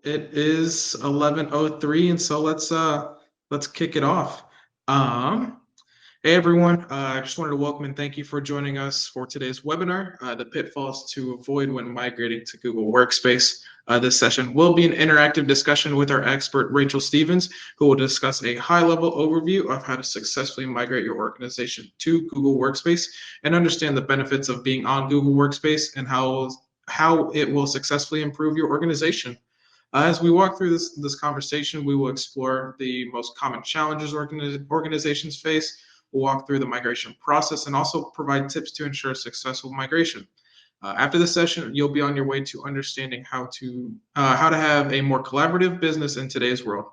It is 11:03, and so let's kick it off. Um, Hey everyone, I just wanted to welcome and thank you for joining us for today's webinar, The Pitfalls to Avoid When Migrating to Google Workspace. This session will be an interactive discussion with our expert, Rachel Stevens, who will discuss a high-level overview of how to successfully migrate your organization to Google Workspace and understand the benefits of being on Google Workspace and how it will successfully improve your organization. As we walk through this conversation, we will explore the most common challenges organizations face. We'll walk through the migration process and also provide tips to ensure successful migration. After the session, you'll be on your way to understanding how to have a more collaborative business in today's world.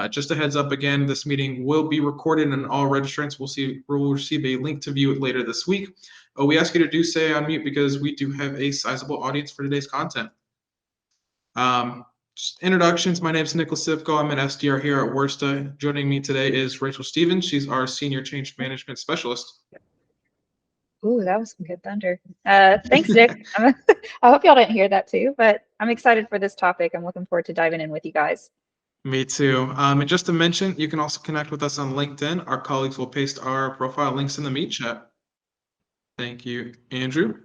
Just a heads up again, this meeting will be recorded and all registrants will receive a link to view it later this week. We ask you to do stay on mute because we do have a sizable audience for today's content. Just introductions. My name is Nicholas Sivko. I'm an SDR here at Worsta. Joining me today is Rachel Stevens. She's our Senior Change Management Specialist. Ooh, that was some good thunder. Thanks, Nick. I hope y'all didn't hear that too, but I'm excited for this topic. I'm looking forward to diving in with you guys. Me too. And just to mention, you can also connect with us on LinkedIn. Our colleagues will paste our profile links in the Meet chat. Thank you, Andrew.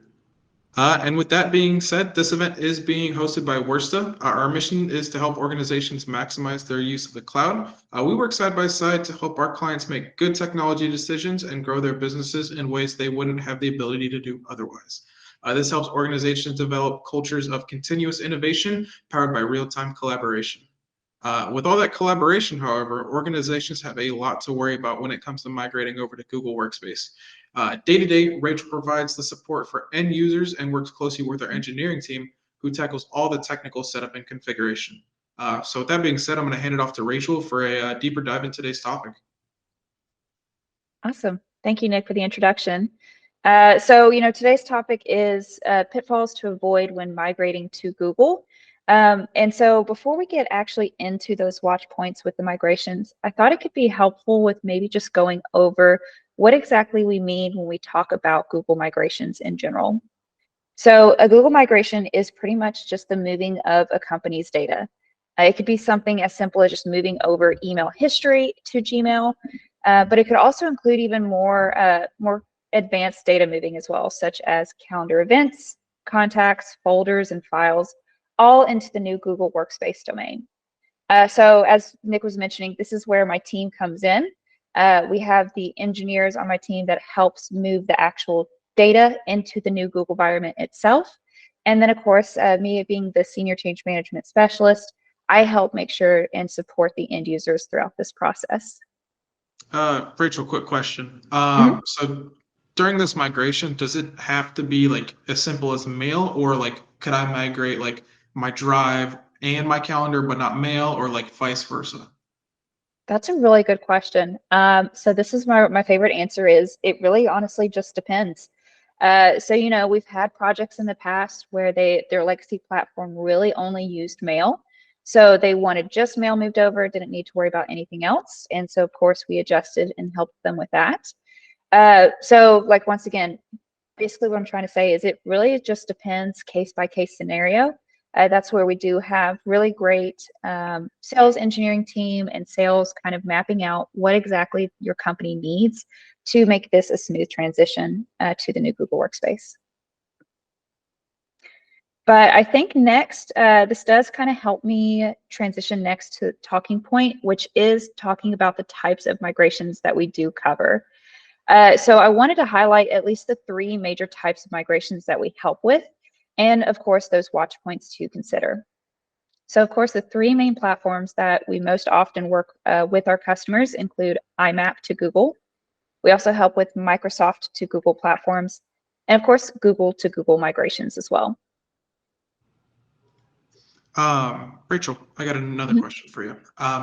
And with that being said, this event is being hosted by Worsta. Our mission is to help organizations maximize their use of the cloud. We work side by side to help our clients make good technology decisions and grow their businesses in ways they wouldn't have the ability to do otherwise. This helps organizations develop cultures of continuous innovation powered by real-time collaboration. With all that collaboration, however, organizations have a lot to worry about when it comes to migrating over to Google Workspace. Day to day, Rachel provides the support for end users and works closely with our engineering team, who tackles all the technical setup and configuration. So with that being said, I'm going to hand it off to Rachel for a deeper dive into today's topic. Awesome. Thank you, Nick, for the introduction. Today's topic is pitfalls to avoid when migrating to Google. And so before we get actually into those watch points with the migrations, I thought it could be helpful with maybe just going over what exactly we mean when we talk about Google migrations in general. So a Google migration is pretty much just the moving of a company's data. It could be something as simple as just moving over email history to Gmail, but it could also include even more advanced data moving as well, such as calendar events, contacts, folders, and files, all into the new Google Workspace domain. So as Nick was mentioning, this is where my team comes in. We have the engineers on my team that helps move the actual data into the new Google environment itself. And then, of course, me being the Senior Change Management Specialist, I help make sure and support the end users throughout this process. Rachel, quick question. Mm-hmm. So during this migration, does it have to be like as simple as mail, or like could I migrate like my drive and my calendar but not mail, or like vice versa? That's a really good question. So this is my favorite answer is it really honestly just depends. We've had projects in the past where their legacy platform really only used mail. So they wanted just mail moved over, didn't need to worry about anything else. And so of course we adjusted and helped them with that. Once again, basically what I'm trying to say is it really just depends case by case scenario. That's where we do have really great sales engineering team and sales kind of mapping out what exactly your company needs to make this a smooth transition to the new Google Workspace. But I think next, this does kind of help me transition next to talking point, which is talking about the types of migrations that we do cover. So I wanted to highlight at least the 3 major types of migrations that we help with, and of course, those watch points to consider. So of course, the 3 main platforms that we most often work with our customers include IMAP to Google. We also help with Microsoft to Google platforms, and of course, Google to Google migrations as well. Rachel, I got another question for you.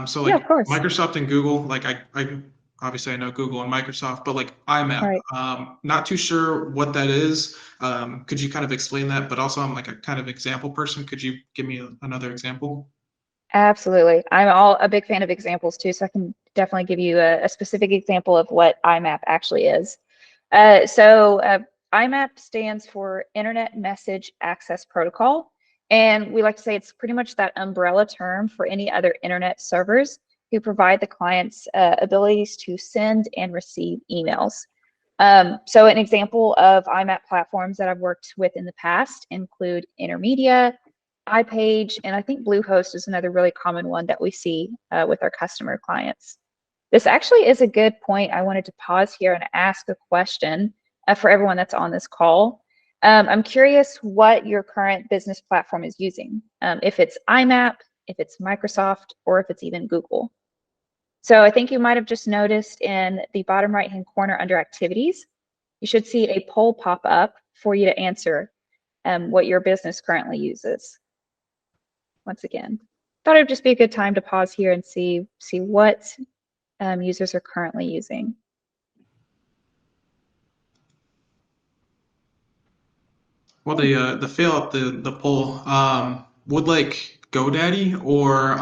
So like yeah, of course. Microsoft and Google, like I obviously I know Google and Microsoft, but like IMAP, Right. Not too sure what that is. Could you kind of explain that? But also I'm like a kind of example person. Could you give me another example? Absolutely. I'm a big fan of examples too, so I can definitely give you a specific example of what IMAP actually is. IMAP stands for Internet Message Access Protocol. And we like to say it's pretty much that umbrella term for any other internet servers who provide the clients abilities to send and receive emails. So an example of IMAP platforms that I've worked with in the past include Intermedia, iPage, and I think Bluehost is another really common one that we see with our customer clients. This actually is a good point. I wanted to pause here and ask a question for everyone that's on this call. I'm curious what your current business platform is using, if it's IMAP, if it's Microsoft, or if it's even Google. So I think you might have just noticed in the bottom right-hand corner under activities, you should see a poll pop up for you to answer what your business currently uses. Once again, thought it would just be a good time to pause here and see what users are currently using. Well, the fill up the poll, would like GoDaddy or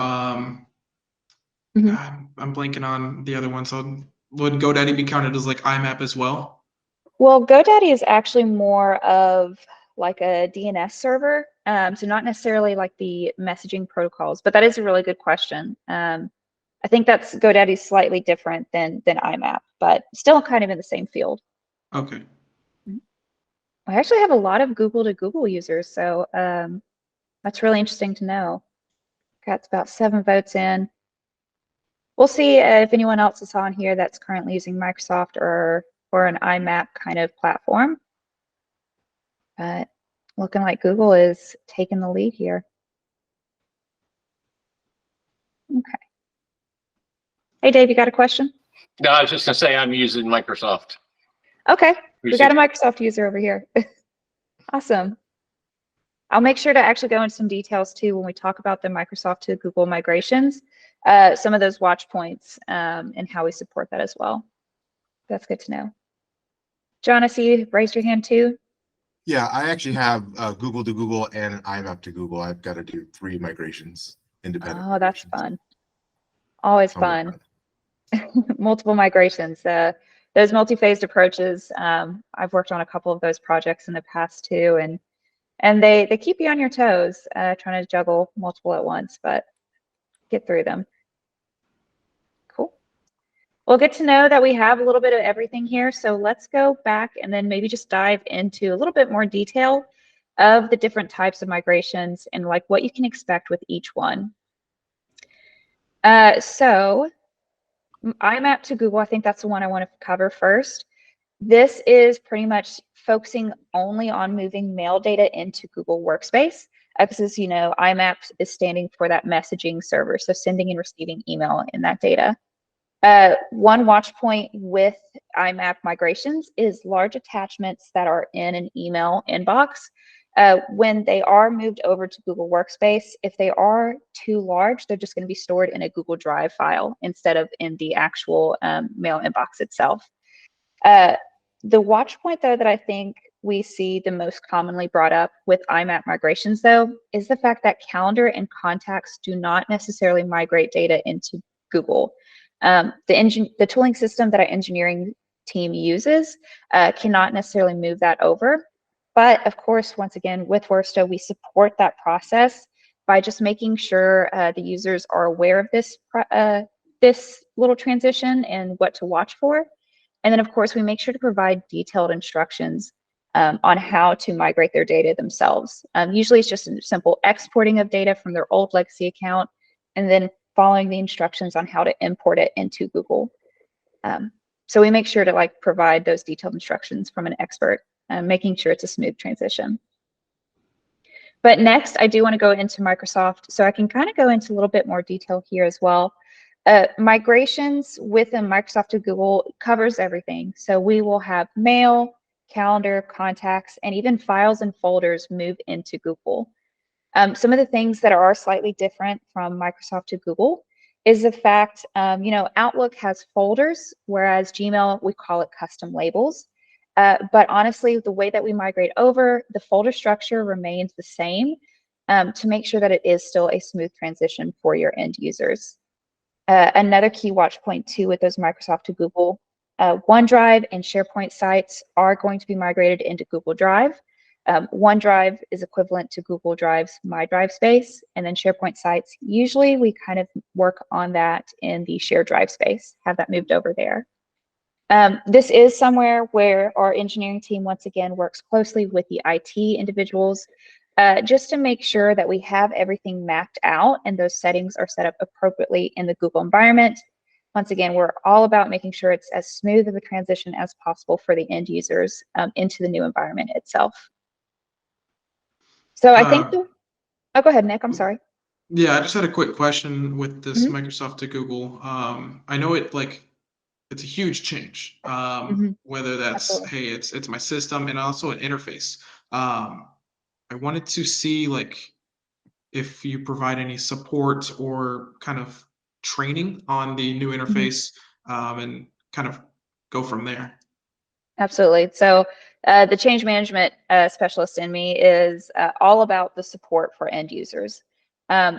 I'm blanking on the other one. So would GoDaddy be counted as like IMAP as well? Well, GoDaddy is actually more of like a DNS server, so not necessarily like the messaging protocols, but that is a really good question. I think that's GoDaddy's slightly different than IMAP, but still kind of in the same field. Okay. I actually have a lot of Google to Google users, so that's really interesting to know. Got about 7 votes in. We'll see if anyone else is on here that's currently using Microsoft or an IMAP kind of platform. But looking like Google is taking the lead here. Okay. Hey, Dave, you got a question? No, I was just gonna say I'm using Microsoft. Okay, we got a Microsoft user over here. Awesome. I'll make sure to actually go into some details too when we talk about the Microsoft to Google migrations, some of those watch points and how we support that as well. That's good to know. John, I see you raised your hand too. Yeah, I actually have Google to Google and an IMAP to Google. I've got to do 3 migrations, independent. Oh, that's fun. Always fun. Multiple migrations. Those multi-phased approaches, I've worked on a couple of those projects in the past too, and they keep you on your toes, trying to juggle multiple at once, but get through them. Cool. Well, good to know that we have a little bit of everything here. So let's go back and then maybe just dive into a little bit more detail of the different types of migrations and like what you can expect with each one. So IMAP to Google, I think that's the one I want to cover first. This is pretty much focusing only on moving mail data into Google Workspace. Because as you know, IMAP is standing for that messaging server, so sending and receiving email in that data. One watch point with IMAP migrations is large attachments that are in an email inbox. When they are moved over to Google Workspace, if they are too large, they're just going to be stored in a Google Drive file instead of in the actual mail inbox itself. The watch point, though, that I think we see the most commonly brought up with IMAP migrations, though, is the fact that calendar and contacts do not necessarily migrate data into Google. The tooling system that our engineering team uses cannot necessarily move that over. But of course, once again, with Worsto, we support that process by just making sure the users are aware of this little transition and what to watch for. And then, of course, we make sure to provide detailed instructions on how to migrate their data themselves. Usually, it's just a simple exporting of data from their old legacy account and then following the instructions on how to import it into Google. So we make sure to provide those detailed instructions from an expert, making sure it's a smooth transition. But next, I do want to go into Microsoft, so I can kind of go into a little bit more detail here as well. Migrations within Microsoft to Google covers everything. So we will have mail, calendar, contacts, and even files and folders move into Google. Some of the things that are slightly different from Microsoft to Google is the fact, Outlook has folders, whereas Gmail, we call it custom labels. But honestly, the way that we migrate over, the folder structure remains the same to make sure that it is still a smooth transition for your end users. Another key watch point too with those Microsoft to Google, OneDrive and SharePoint sites are going to be migrated into Google Drive. OneDrive is equivalent to Google Drive's My Drive space, and then SharePoint sites, usually we kind of work on that in the shared drive space, have that moved over there. This is somewhere where our engineering team, once again, works closely with the IT individuals, just to make sure that we have everything mapped out and those settings are set up appropriately in the Google environment. Once again, we're all about making sure it's as smooth of a transition as possible for the end users into the new environment itself. So I think oh, go ahead, Nick, I'm sorry. Yeah, I just had a quick question with this Mhm. Microsoft to Google. I know it's a huge change. Whether that's, Absolutely. hey, it's my system and also an interface. I wanted to see if you provide any support or kind of training on the new interface, and kind of go from there. Absolutely. So the change management specialist in me is all about the support for end users.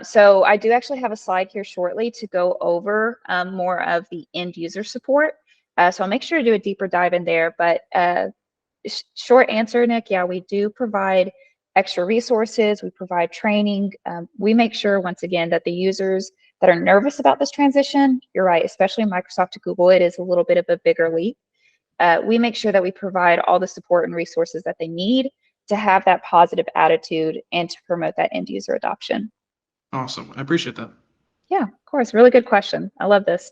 So I do actually have a slide here shortly to go over more of the end user support. So I'll make sure to do a deeper dive in there. But short answer, Nick, yeah, we do provide extra resources. We provide training. We make sure, once again, that the users that are nervous about this transition, you're right, especially Microsoft to Google, it is a little bit of a bigger leap. We make sure that we provide all the support and resources that they need to have that positive attitude and to promote that end user adoption. Awesome. I appreciate that. Yeah, of course. Really good question. I love this.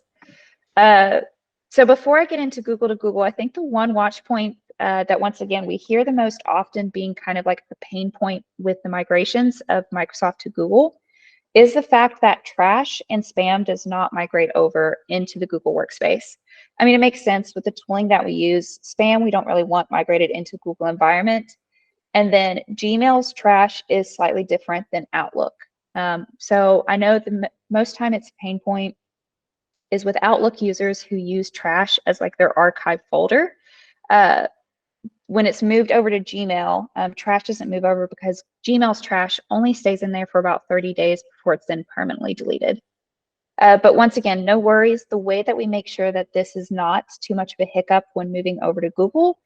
So before I get into Google to Google, I think the one watch point that, once again, we hear the most often being kind of like the pain point with the migrations of Microsoft to Google is the fact that trash and spam does not migrate over into the Google Workspace. I mean, it makes sense with the tooling that we use. Spam, we don't really want migrated into Google environment. And then Gmail's trash is slightly different than Outlook. So I know the most time it's a pain point is with Outlook users who use trash as like their archive folder. When it's moved over to Gmail, trash doesn't move over because Gmail's trash only stays in there for about 30 days before it's then permanently deleted. But once again, no worries. The way that we make sure that this is not too much of a hiccup when moving over to Google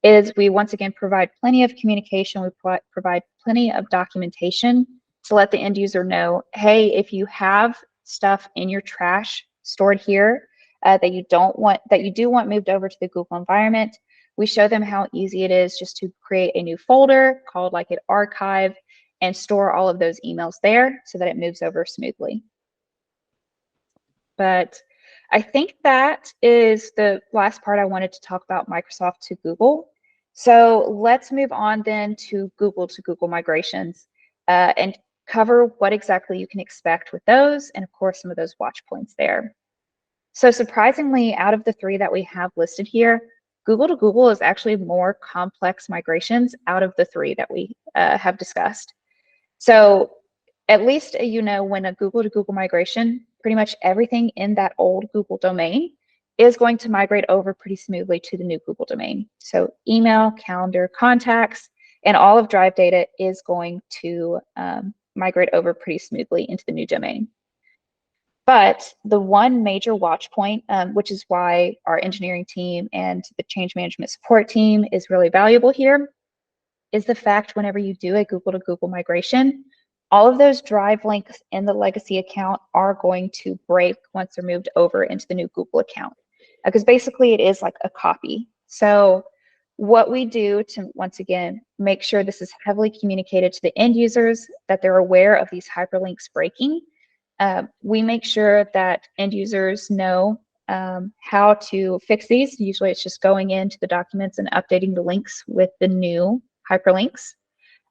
is we once again provide plenty of communication. We provide plenty of documentation to let the end user know, hey, if you have stuff in your trash stored here that you do want moved over to the Google environment, we show them how easy it is just to create a new folder called like an archive and store all of those emails there so that it moves over smoothly. But I think that is the last part I wanted to talk about Microsoft to Google. So let's move on then to Google migrations and cover what exactly you can expect with those and, of course, some of those watch points there. So surprisingly, out of the three that we have listed here, Google to Google is actually more complex migrations out of the three that we have discussed. So at least, when a Google to Google migration, pretty much everything in that old Google domain is going to migrate over pretty smoothly to the new Google domain. So email, calendar, contacts, and all of Drive data is going to migrate over pretty smoothly into the new domain. But the one major watch point, which is why our engineering team and the change management support team is really valuable here, is the fact whenever you do a Google to Google migration, all of those Drive links in the legacy account are going to break once they're moved over into the new Google account. Because basically it is like a copy. So what we do to, once again, make sure this is heavily communicated to the end users, that they're aware of these hyperlinks breaking, we make sure that end users know how to fix these. Usually it's just going into the documents and updating the links with the new hyperlinks.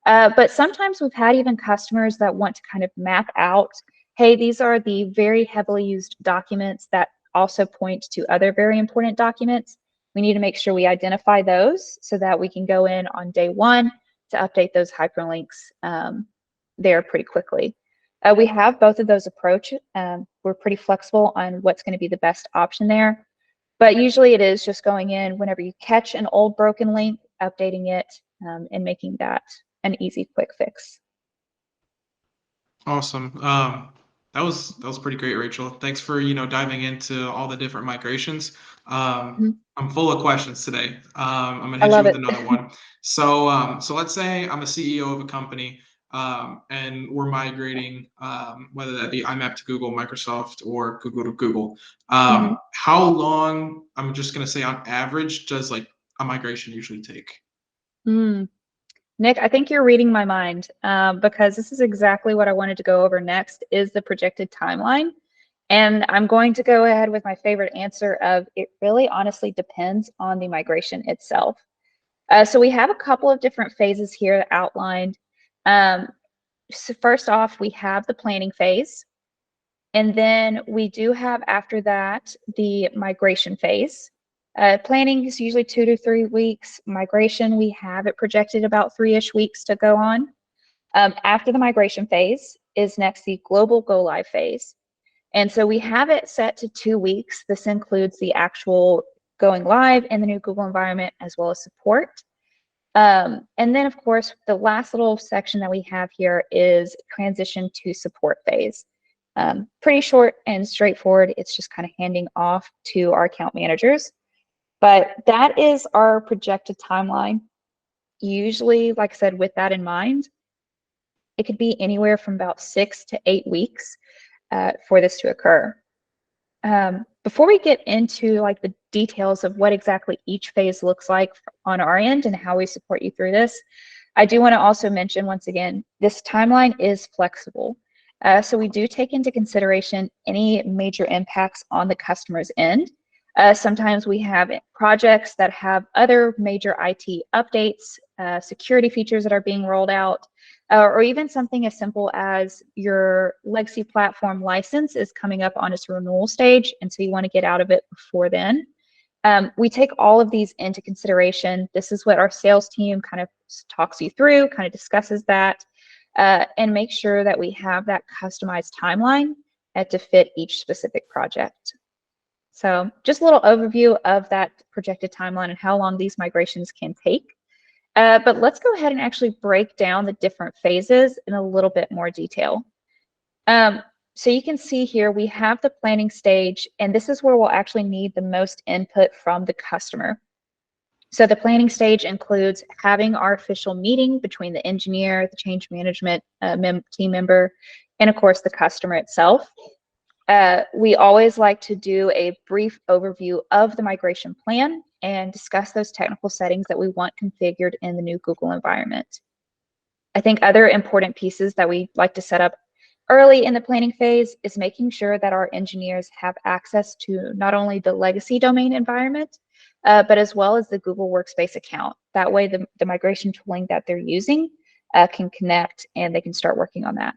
But sometimes we've had even customers that want to kind of map out, hey, these are the very heavily used documents that also point to other very important documents. We need to make sure we identify those so that we can go in on day one to update those hyperlinks there pretty quickly. We have both of those approaches. We're pretty flexible on what's going to be the best option there. But usually it is just going in whenever you catch an old broken link, updating it, and making that an easy, quick fix. Awesome. That was pretty great, Rachel. Thanks for diving into all the different migrations. Mhm. I'm full of questions today. I'm gonna I hit you love with it. another one. So let's say I'm a CEO of a company, and we're migrating, whether that be IMAP to Google, Microsoft, or Google to Google. Mhm. How long? I'm just gonna say on average does like a migration usually take? Mm. Nick, I think you're reading my mind, because this is exactly what I wanted to go over next is the projected timeline. And I'm going to go ahead with my favorite answer of it really honestly depends on the migration itself. So we have a couple of different phases here outlined. Um, so first off, we have the planning phase. And then we do have after that the migration phase. Planning is usually 2 to 3 weeks. Migration, we have it projected about 3-ish weeks to go on. After the migration phase is next the global go live phase. And so we have it set to 2 weeks. This includes the actual going live in the new Google environment as well as support. And then, of course, the last little section that we have here is transition to support phase. Pretty short and straightforward. It's just kind of handing off to our account managers. But that is our projected timeline. Usually, like I said, with that in mind, it could be anywhere from about 6 to 8 weeks for this to occur. Before we get into like the details of what exactly each phase looks like on our end and how we support you through this, I do want to also mention once again, this timeline is flexible. So we do take into consideration any major impacts on the customer's end. Sometimes we have projects that have other major IT updates, security features that are being rolled out, or even something as simple as your legacy platform license is coming up on its renewal stage, and so you want to get out of it before then. We take all of these into consideration. This is what our sales team kind of talks you through, kind of discusses that, and make sure that we have that customized timeline to fit each specific project. So just a little overview of that projected timeline and how long these migrations can take. But let's go ahead and actually break down the different phases in a little bit more detail. So you can see here we have the planning stage, and this is where we'll actually need the most input from the customer. So the planning stage includes having our official meeting between the engineer, the change management team member, and of course the customer itself. We always like to do a brief overview of the migration plan and discuss those technical settings that we want configured in the new Google environment. I think other important pieces that we like to set up early in the planning phase is making sure that our engineers have access to not only the legacy domain environment, but as well as the Google Workspace account. That way the migration tooling that they're using can connect and they can start working on that.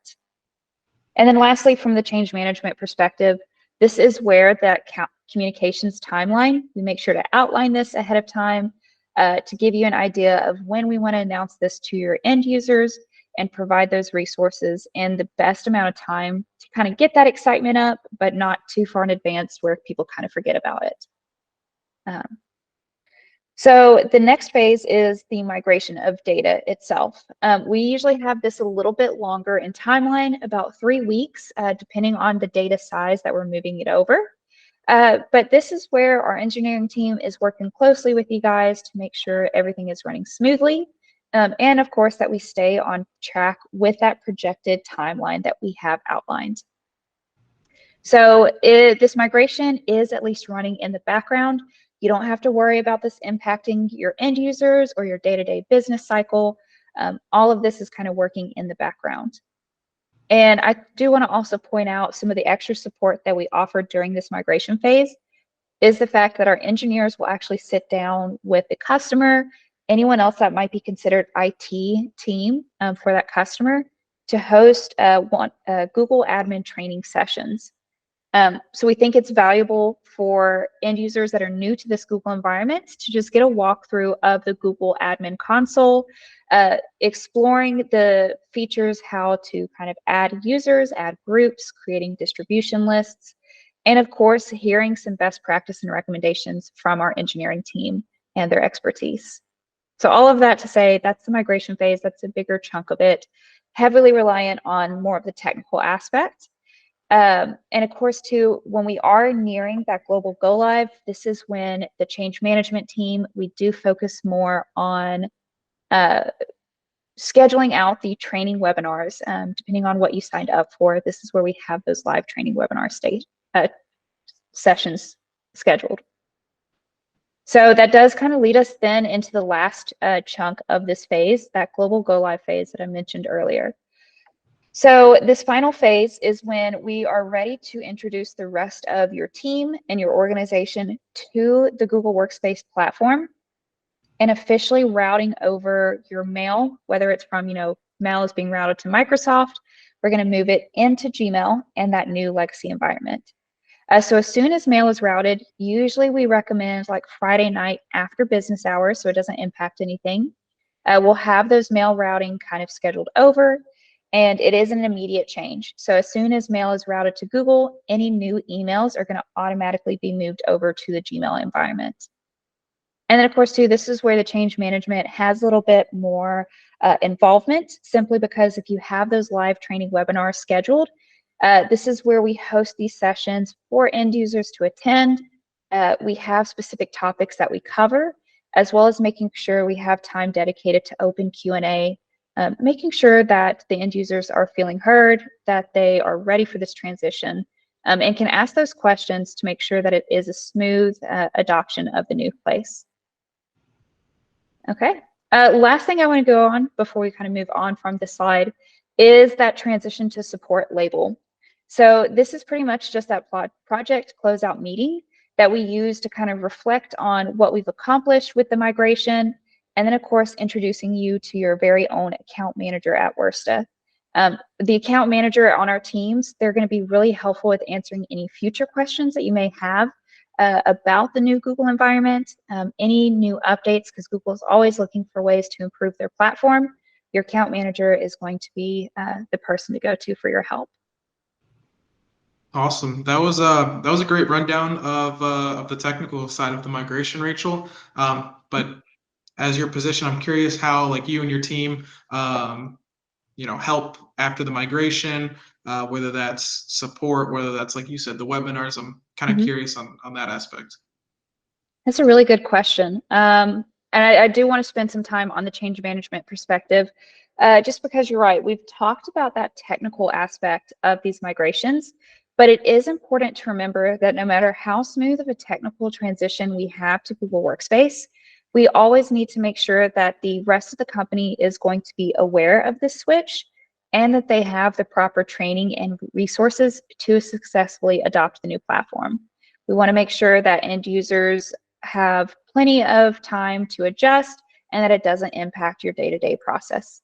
And then lastly, from the change management perspective, this is where that communications timeline, we make sure to outline this ahead of time to give you an idea of when we want to announce this to your end users and provide those resources in the best amount of time to kind of get that excitement up, but not too far in advance where people kind of forget about it. So the next phase is the migration of data itself. We usually have this a little bit longer in timeline, about 3 weeks, depending on the data size that we're moving it over. But this is where our engineering team is working closely with you guys to make sure everything is running smoothly. And of course, that we stay on track with that projected timeline that we have outlined. So this migration is at least running in the background. You don't have to worry about this impacting your end users or your day-to-day business cycle. All of this is kind of working in the background. And I do want to also point out some of the extra support that we offered during this migration phase is the fact that our engineers will actually sit down with the customer, anyone else that might be considered IT team for that customer, to host Google admin training sessions. So we think it's valuable for end users that are new to this Google environment to just get a walkthrough of the Google admin console, exploring the features, how to kind of add users, add groups, creating distribution lists, and of course, hearing some best practice and recommendations from our engineering team and their expertise. So all of that to say, that's the migration phase. That's a bigger chunk of it, heavily reliant on more of the technical aspect. And of course, too, when we are nearing that global go live, this is when the change management team, we do focus more on scheduling out the training webinars, depending on what you signed up for. This is where we have those live training webinar sessions scheduled. So that does kind of lead us then into the last chunk of this phase, that global go live phase that I mentioned earlier. So this final phase is when we are ready to introduce the rest of your team and your organization to the Google Workspace platform and officially routing over your mail, whether it's from, mail is being routed to Microsoft, we're going to move it into Gmail and that new legacy environment. So as soon as mail is routed, usually we recommend like Friday night after business hours, so it doesn't impact anything. We'll have those mail routing kind of scheduled over, and it is an immediate change. So as soon as mail is routed to Google, any new emails are going to automatically be moved over to the Gmail environment. And then, of course, too, this is where the change management has a little bit more involvement, simply because if you have those live training webinars scheduled, this is where we host these sessions for end users to attend. We have specific topics that we cover, as well as making sure we have time dedicated to open Q&A, making sure that the end users are feeling heard, that they are ready for this transition, and can ask those questions to make sure that it is a smooth adoption of the new place. Okay, last thing I want to go on before we kind of move on from this slide is that transition to support label. So this is pretty much just that project closeout meeting that we use to kind of reflect on what we've accomplished with the migration, and then of course introducing you to your very own account manager at Worsta. The account manager on our teams, they're going to be really helpful with answering any future questions that you may have about the new Google environment, any new updates, because Google is always looking for ways to improve their platform. Your account manager is going to be the person to go to for your help. Awesome. That was a great rundown of the technical side of the migration, Rachel. But as your position, I'm curious how like you and your team help after the migration, whether that's support, whether that's like you said, the webinars. I'm kind of curious on that aspect. That's a really good question. And I do want to spend some time on the change management perspective, just because you're right. We've talked about that technical aspect of these migrations, but it is important to remember that no matter how smooth of a technical transition we have to Google Workspace, we always need to make sure that the rest of the company is going to be aware of this switch and that they have the proper training and resources to successfully adopt the new platform. We want to make sure that end users have plenty of time to adjust and that it doesn't impact your day-to-day process.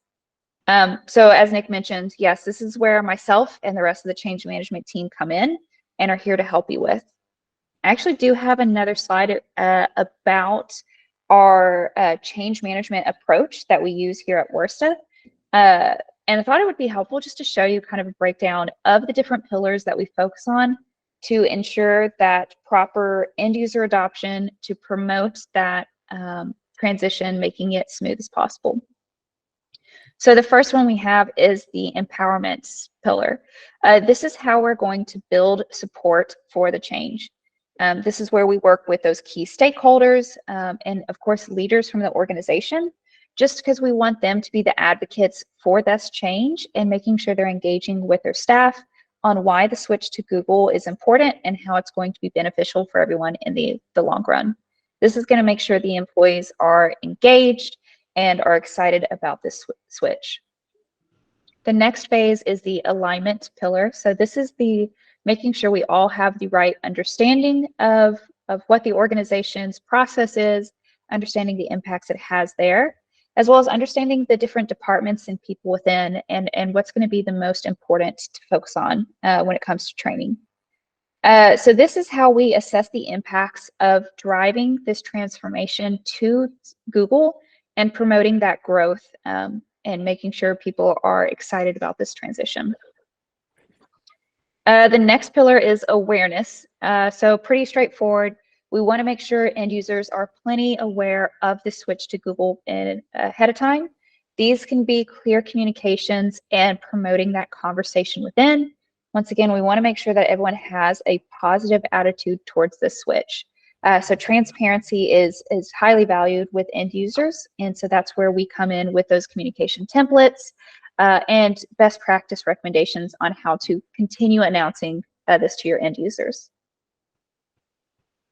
So as Nick mentioned, yes, this is where myself and the rest of the change management team come in and are here to help you with. I actually do have another slide about our change management approach that we use here at Worsta. And I thought it would be helpful just to show you kind of a breakdown of the different pillars that we focus on to ensure that proper end user adoption, to promote that transition, making it smooth as possible. So the first one we have is the empowerment pillar. This is how we're going to build support for the change. This is where we work with those key stakeholders and of course leaders from the organization, just because we want them to be the advocates for this change and making sure they're engaging with their staff on why the switch to Google is important and how it's going to be beneficial for everyone in the long run. This is going to make sure the employees are engaged and are excited about this switch. The next phase is the alignment pillar. So this is the making sure we all have the right understanding of what the organization's process is, understanding the impacts it has there, as well as understanding the different departments and people within and what's going to be the most important to focus on when it comes to training. So this is how we assess the impacts of driving this transformation to Google and promoting that growth and making sure people are excited about this transition. The next pillar is awareness. So pretty straightforward. We want to make sure end users are plenty aware of the switch to Google ahead of time. These can be clear communications and promoting that conversation within. once again, we want to make sure that everyone has a positive attitude towards this switch. So transparency is highly valued with end users, and so that's where we come in with those communication templates and best practice recommendations on how to continue announcing this to your end users.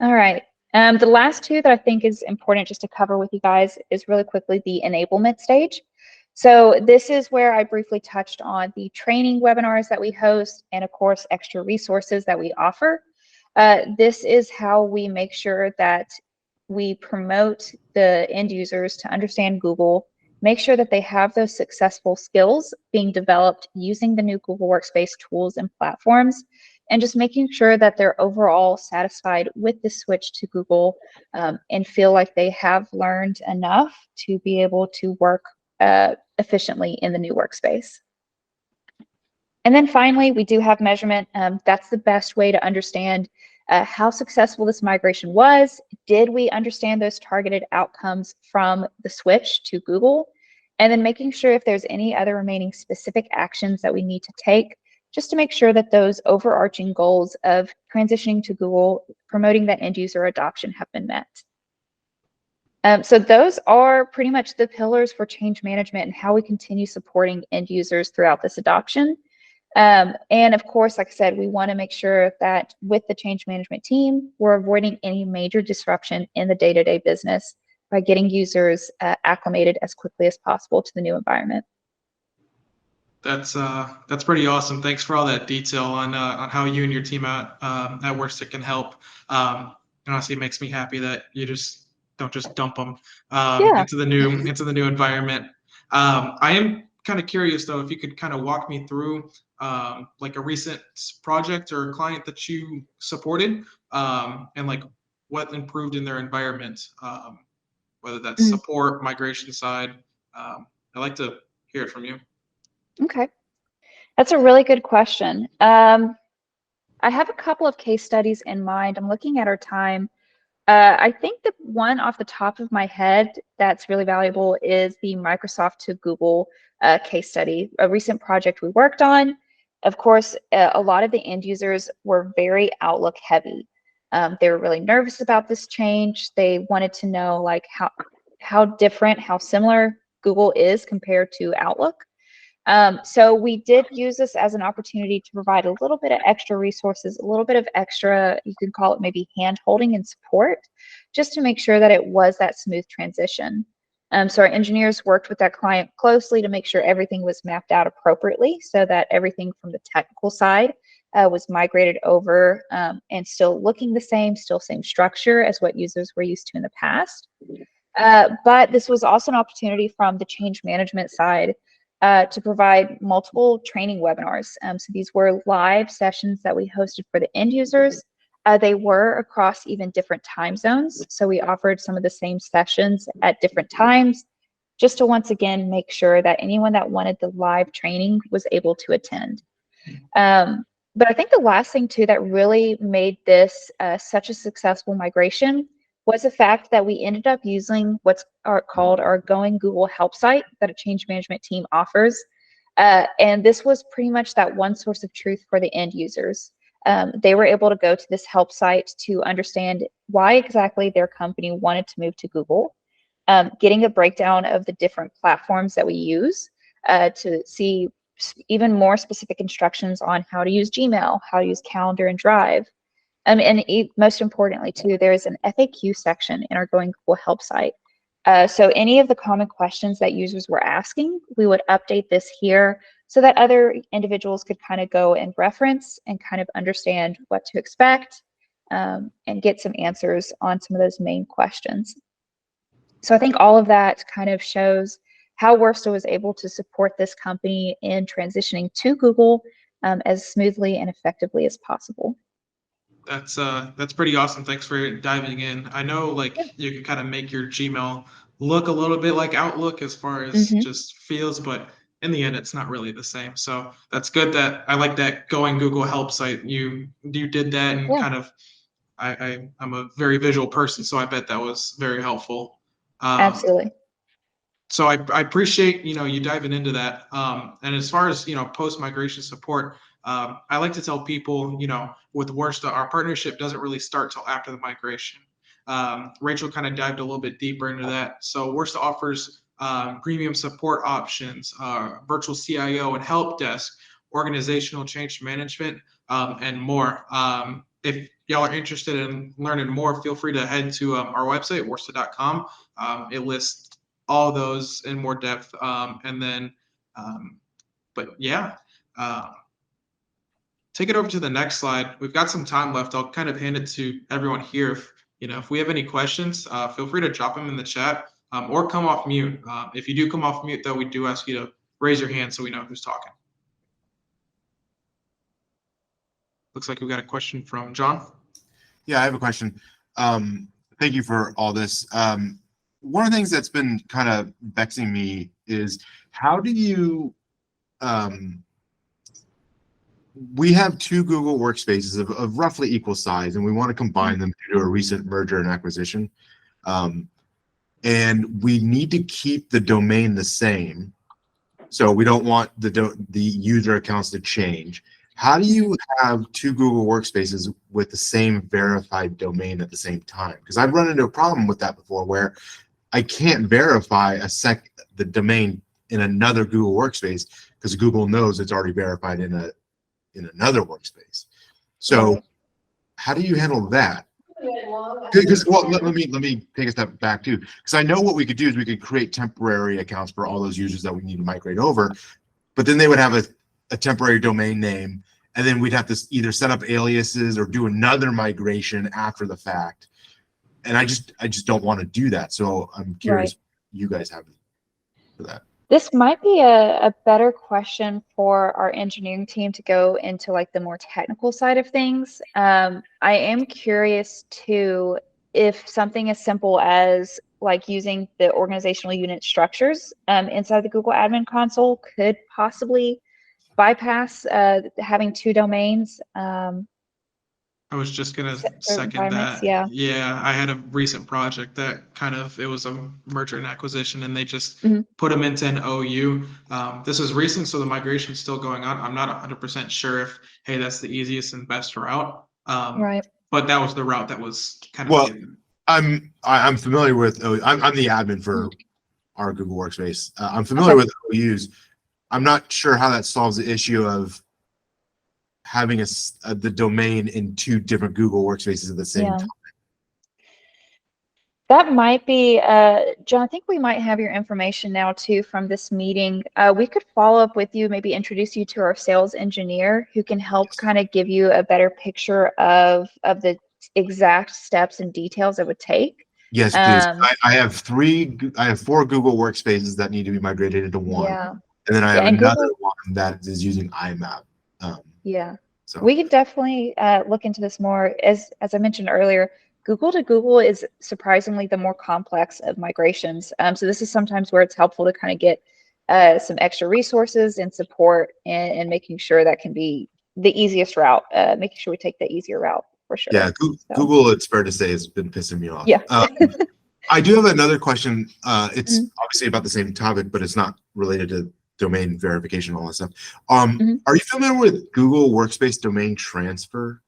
All right. The last two that I think is important just to cover with you guys is really quickly the enablement stage. So this is where I briefly touched on the training webinars that we host and, of course, extra resources that we offer. This is how we make sure that we promote the end users to understand Google, make sure that they have those successful skills being developed using the new Google Workspace tools and platforms, and just making sure that they're overall satisfied with the switch to Google and feel like they have learned enough to be able to work efficiently in the new workspace. And then finally, we do have measurement. That's the best way to understand how successful this migration was. Did we understand those targeted outcomes from the switch to Google? And then making sure if there's any other remaining specific actions that we need to take just to make sure that those overarching goals of transitioning to Google, promoting that end user adoption have been met. So those are pretty much the pillars for change management and how we continue supporting end users throughout this adoption. And of course, like I said, we want to make sure that with the change management team, we're avoiding any major disruption in the day-to-day business by getting users acclimated as quickly as possible to the new environment. That's pretty awesome. Thanks for all that detail on how you and your team at Workstick can help. And honestly, it makes me happy that you just don't just dump them into the new environment. I am kind of curious though, if you could kind of walk me through like a recent project or client that you supported and like what improved in their environment, whether that's support, migration side. I'd like to hear it from you. Okay, that's a really good question. I have a couple of case studies in mind. I'm looking at our time. I think the one off the top of my head that's really valuable is the Microsoft to Google case study, a recent project we worked on. Of course, a lot of the end users were very Outlook heavy. They were really nervous about this change. They wanted to know like how different, how similar Google is compared to Outlook. So we did use this as an opportunity to provide a little bit of extra resources, a little bit of extra, you can call it maybe hand holding and support, just to make sure that it was that smooth transition. So our engineers worked with that client closely to make sure everything was mapped out appropriately so that everything from the technical side was migrated over and still looking the same, still same structure as what users were used to in the past. But this was also an opportunity from the change management side to provide multiple training webinars. So these were live sessions that we hosted for the end users. They were across even different time zones. So we offered some of the same sessions at different times, just to once again make sure that anyone that wanted the live training was able to attend. But I think the last thing too that really made this such a successful migration was the fact that we ended up using what's called our Going Google help site that a change management team offers. And this was pretty much that one source of truth for the end users. They were able to go to this help site to understand why exactly their company wanted to move to Google, getting a breakdown of the different platforms that we use to see even more specific instructions on how to use Gmail, how to use Calendar and Drive. And most importantly, too, there is an FAQ section in our Going Google help site. So any of the common questions that users were asking, we would update this here so that other individuals could kind of go and reference and kind of understand what to expect and get some answers on some of those main questions. So I think all of that kind of shows how Workstick was able to support this company in transitioning to Google as smoothly and effectively as possible. That's pretty awesome. Thanks for diving in. I know like you can kind of make your Gmail look a little bit like Outlook as far as just feels, but in the end, it's not really the same. So that's good that I like that Going Google help site. You did that and kind of I'm a very visual person, so I bet that was very helpful. Absolutely. So I appreciate you diving into that. And as far as post migration support, I like to tell people, with Worsta, our partnership doesn't really start till after the migration. Rachel kind of dived a little bit deeper into that. So Worsta offers premium support options, virtual CIO and help desk, organizational change management, and more. If y'all are interested in learning more, feel free to head to our website, worsta.com. It lists all those in more depth. But yeah, take it over to the next slide. We've got some time left. I'll kind of hand it to everyone here. If we have any questions, feel free to drop them in the chat or come off mute. If you do come off mute, though, we do ask you to raise your hand so we know who's talking. Looks like we got a question from John. Yeah, I have a question. Thank you for all this. One of the things that's been kind of vexing me is how do you we have two Google Workspaces of roughly equal size, and we want to combine them due to a recent merger and acquisition. And we need to keep the domain the same. So we don't want the user accounts to change. How do you have two Google Workspaces with the same verified domain at the same time? Because I've run into a problem with that before where I can't verify the domain in another Google Workspace because Google knows it's already verified in another workspace. So how do you handle that? Because let me take a step back too, because I know what we could do is we could create temporary accounts for all those users that we need to migrate over, but then they would have a temporary domain name, and then we'd have to either set up aliases or do another migration after the fact. And I just don't want to do that. So I'm curious what you guys have for that. This might be a better question for our engineering team to go into, like the more technical side of things. I am curious too if something as simple as like using the organizational unit structures inside the Google Admin Console could possibly bypass having two domains. I was just gonna second that. Yeah, I had a recent project that it was a merger and acquisition, and they just put them into an OU. This is recent, so the migration is still going on. I'm not 100% sure if, hey, that's the easiest and best route. But that was the route that was kind of. Well, I'm familiar with. I'm the admin for our Google Workspace. I'm familiar with OUs. I'm not sure how that solves the issue of having the domain in two different Google Workspaces at the same time. That might be, John, I think we might have your information now too from this meeting. We could follow up with you, maybe introduce you to our sales engineer who can help kind of give you a better picture of the exact steps and details it would take. Yes, please. I have 4 Google Workspaces that need to be migrated into one. And then I have another one that is using IMAP. So we could definitely look into this more. As I mentioned earlier, Google to Google is surprisingly the more complex of migrations. So this is sometimes where it's helpful to kind of get some extra resources and support and making sure that can be the easiest route, making sure we take the easier route for sure. Yeah, Google, it's fair to say, has been pissing me off. Yeah. I do have another question. It's obviously about the same topic, but it's not related to domain verification and all that stuff. Are you familiar with Google Workspace Domain Transfer?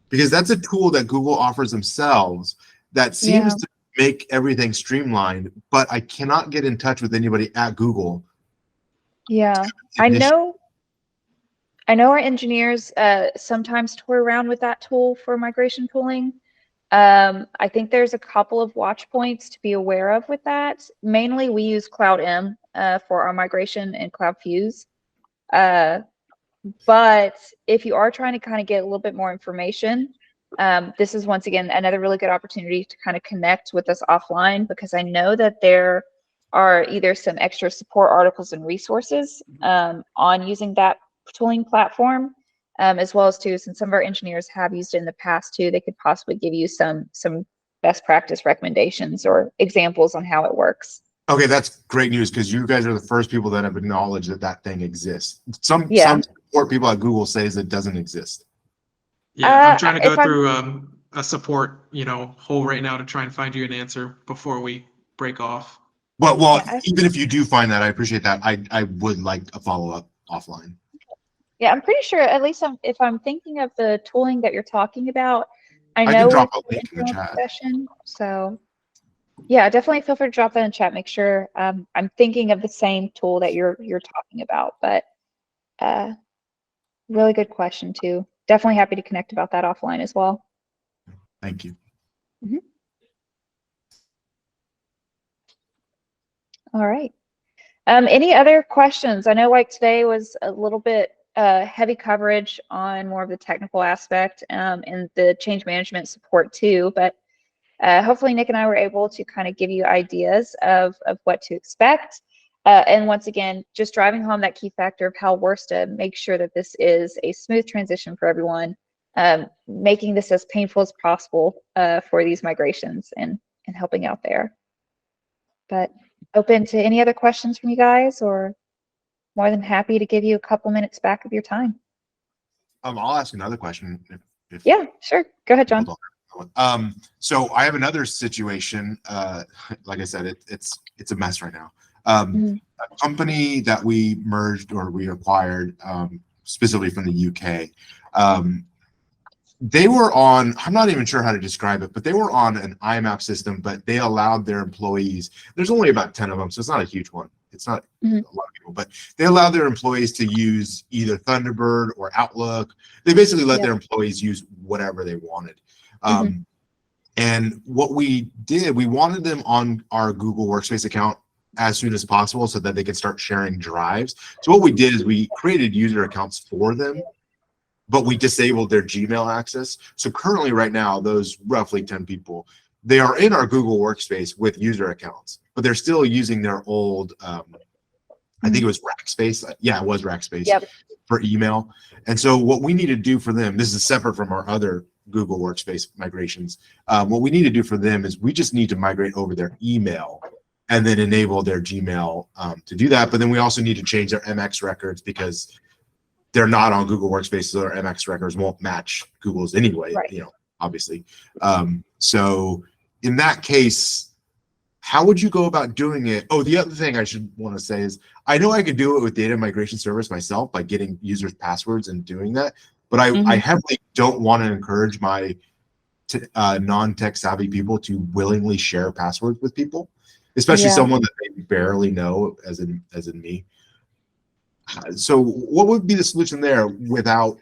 Because that's a tool that Google offers themselves that seems to make everything streamlined, but I cannot get in touch with anybody at Google. I know our engineers sometimes toy around with that tool for migration tooling. I think there's a couple of watch points to be aware of with that. Mainly we use Cloud M for our migration and Cloud Fuse. But if you are trying to kind of get a little bit more information, this is once again another really good opportunity to kind of connect with us offline, because I know that there are either some extra support articles and resources on using that tooling platform, as well as too, since some of our engineers have used it in the past too, they could possibly give you some best practice recommendations or examples on how it works. Okay, that's great news, because you guys are the first people that have acknowledged that thing exists. Some support people at Google says it doesn't exist. Yeah, I'm trying to go through a support hole right now to try and find you an answer before we break off. Well, even if you do find that, I appreciate that. I would like a follow-up offline. Yeah, I'm pretty sure, at least if I'm thinking of the tooling that you're talking about, I I know can drop we a link in the internal chat. discussion, so yeah, definitely feel free to drop that in chat. Make sure I'm thinking of the same tool that you're talking about. But really good question too. Definitely happy to connect about that offline as well. Thank you. Mhm. All right. Any other questions? I know like today was a little bit heavy coverage on more of the technical aspect and the change management support too, but hopefully Nick and I were able to kind of give you ideas of what to expect. And once again, just driving home that key factor of how we're to make sure that this is a smooth transition for everyone, making this as painful as possible for these migrations and helping out there. But open to any other questions from you guys, or more than happy to give you a couple minutes back of your time. I'll ask another question. If Yeah, sure. Go ahead, John. Hold on. So I have another situation. Like I said, it's a mess right now. A company that we merged or we acquired, specifically from the UK, they were on, I'm not even sure how to describe it, but they were on an IMAP system, but they allowed their employees, there's only about 10 of them, so it's not a huge one. It's not a lot of people, but they allowed their employees to use either Thunderbird or Outlook. They basically let their employees use whatever they wanted. And what we did, we wanted them on our Google Workspace account as soon as possible so that they could start sharing drives. So what we did is we created user accounts for them, but we disabled their Gmail access. So currently right now, those roughly 10 people, they are in our Google Workspace with user accounts, but they're still using their old, I think it was Rackspace. Yeah, it was Rackspace for email. And so what we need to do for them, this is separate from our other Google Workspace migrations. What we need to do for them is we just need to migrate over their email and then enable their Gmail to do that. But then we also need to change their MX records because they're not on Google Workspace, so their MX records won't match Google's anyway, you know, obviously. So in that case, how would you go about doing it? Oh, the other thing I should want to say is I know I could do it with data migration service myself by getting users' passwords and doing that, but I heavily don't want to encourage my non-tech savvy people to willingly share passwords with people, especially someone that they barely know, as in me. So what would be the solution there without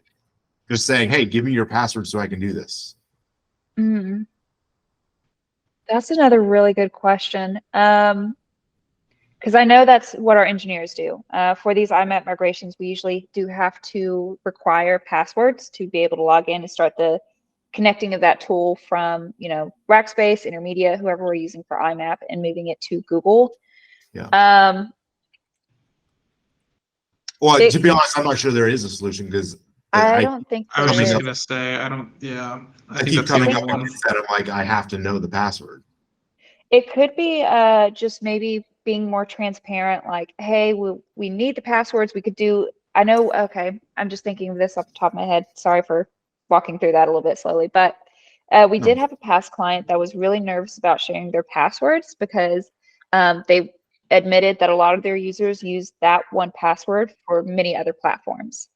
just saying, hey, give me your password so I can do this? That's another really good question. Because I know that's what our engineers do. For these IMAP migrations, we usually do have to require passwords to be able to log in and start the connecting of that tool from, you know, Rackspace, Intermedia, whoever we're using for IMAP, and moving it to Google. Well, to be honest, I'm not sure there is a solution because I don't think I was there just is. gonna say I don't. Yeah, I think keep that's the coming only up one. with that. I'm like, I have to know the password. It could be just maybe being more transparent, like, hey, we need the passwords. We could do, I know, okay, I'm just thinking of this off the top of my head. Sorry for walking through that a little bit slowly, but we did have a past client that was really nervous about sharing their passwords because they admitted that a lot of their users use that one password for many other platforms.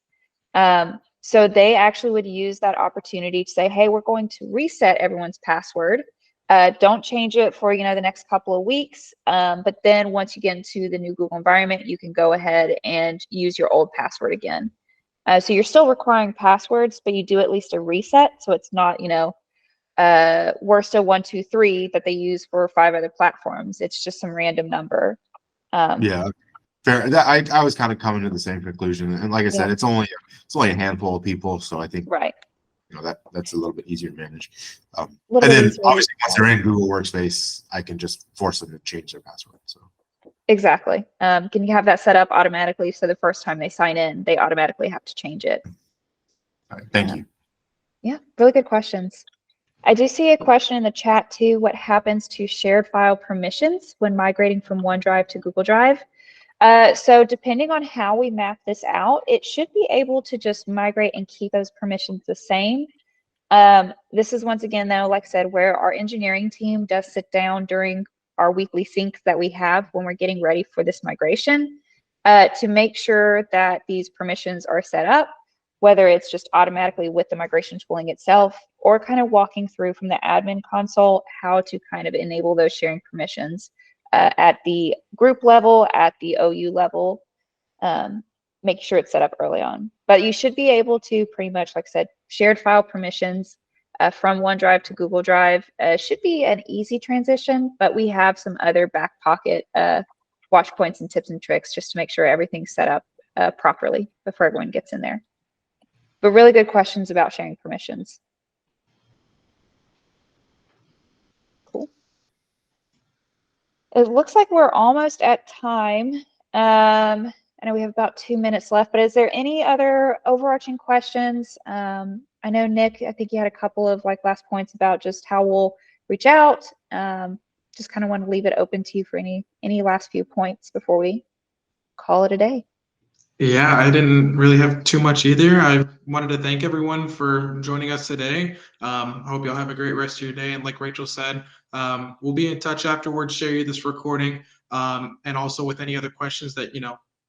So they actually would use that opportunity to say, hey, we're going to reset everyone's password. Don't change it for, you know, the next couple of weeks. But then once you get into the new Google environment, you can go ahead and use your old password again. So you're still requiring passwords, but you do at least a reset. So it's not, you know, worst of 1, 2, 3 that they use for 5 other platforms. It's just some random number. Yeah, fair. I was kind of coming to the same conclusion, and like I said, it's only a handful of people, so I think you know that's a little bit easier to manage. And then obviously once they're in Google Workspace, I can just force them to change their password. So exactly. Can you have that set up automatically so the first time they sign in, they automatically have to change it? All right, thank you. Yeah, really good questions. I do see a question in the chat too. What happens to shared file permissions when migrating from OneDrive to Google Drive? So depending on how we map this out, it should be able to just migrate and keep those permissions the same. This is once again, though, like I said, where our engineering team does sit down during our weekly syncs that we have when we're getting ready for this migration. to make sure that these permissions are set up, whether it's just automatically with the migration tooling itself, or kind of walking through from the admin console how to kind of enable those sharing permissions at the group level, at the OU level, make sure it's set up early on. But you should be able to pretty much, like I said, shared file permissions from OneDrive to Google Drive. Should be an easy transition, but we have some other back pocket watch points and tips and tricks just to make sure everything's set up properly before everyone gets in there. But really good questions about sharing permissions. Cool. It looks like we're almost at time. I know we have about 2 minutes left, but is there any other overarching questions? I know, Nick, I think you had a couple of like last points about just how we'll reach out. Just kind of want to leave it open to you for any last few points before we call it a day. Yeah, I didn't really have too much either. I wanted to thank everyone for joining us today. I hope y'all have a great rest of your day. And like Rachel said, we'll be in touch afterwards, share you this recording, and also with any other questions that,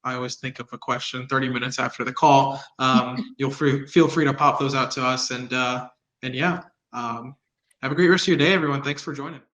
I always think of a question 30 minutes after the call. Feel free to pop those out to us. And yeah, have a great rest of your day, everyone. Thanks for joining.